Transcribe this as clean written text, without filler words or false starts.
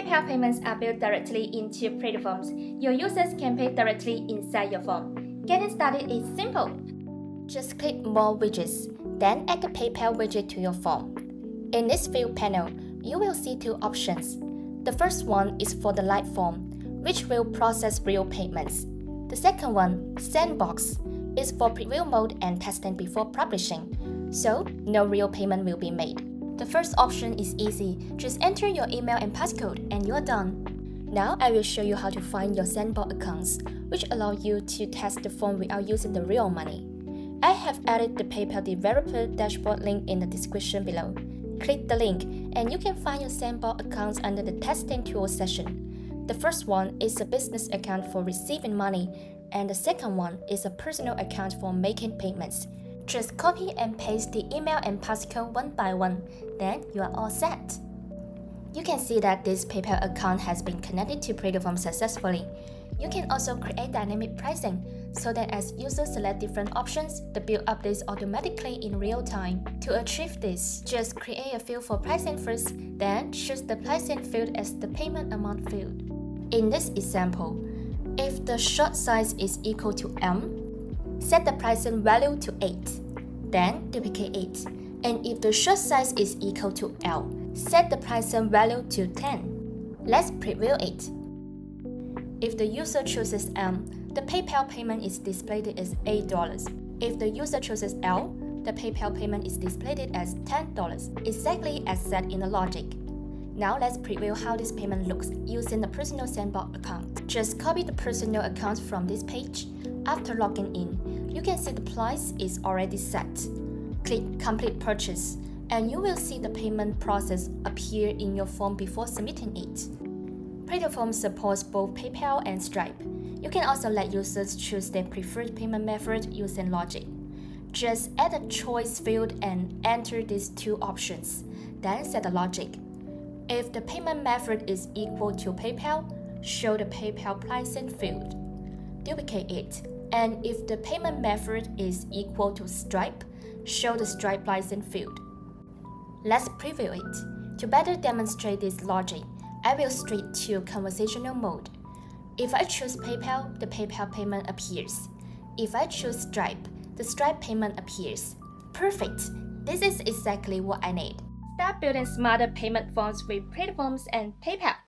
PayPal payments are built directly into PlatoForms. Your users can pay directly inside your phone. Getting started is simple. Just click More Widgets, then add the PayPal widget to your phone. In this view panel, you will see two options. The first one is for the light form, which will process real payments. The second one, Sandbox, is for preview mode and testing before publishing, so no real payment will be made. The first option is easy, just enter your email and passcode and you're done. Now I will show you how to find your Sandbox accounts, which allow you to test the phone without using the real money. I have added the PayPal developer dashboard link in the description below. Click the link and you can find your Sandbox accounts under the testing tools section. The first one is a business account for receiving money, and the second one is a personal account for making payments. Just copy and paste the email and passcode one by one, then you are all set. You can see that this PayPal account has been connected to PlatoForms successfully. You can also create dynamic pricing, so that as users select different options, the bill updates automatically in real time. To achieve this, just create a field for pricing first, then choose the pricing field as the payment amount field. In this example, if the short size is equal to M, set the pricing value to 8, then duplicate 8. And if the short size is equal to L, set the pricing value to 10. Let's preview it. If the user chooses M, the PayPal payment is displayed as $8. If the user chooses L, the PayPal payment is displayed as $10, exactly as set in the logic. Now let's preview how this payment looks using the personal Sandbox account. Just copy the personal account from this page. After logging in, you can see the price is already set. Click Complete Purchase, and you will see the payment process appear in your phone before submitting it. PlatoForms supports both PayPal and Stripe. You can also let users choose their preferred payment method using logic. Just add a choice field and enter these two options, then set the logic. If the payment method is equal to PayPal, show the PayPal pricing field. Duplicate it, and if the payment method is equal to Stripe, show the Stripe pricing field. Let's preview it. To better demonstrate this logic, I will switch to conversational mode. If I choose PayPal, the PayPal payment appears. If I choose Stripe, the Stripe payment appears. Perfect! This is exactly what I need. Start building smarter payment forms with PlatoForms and PayPal.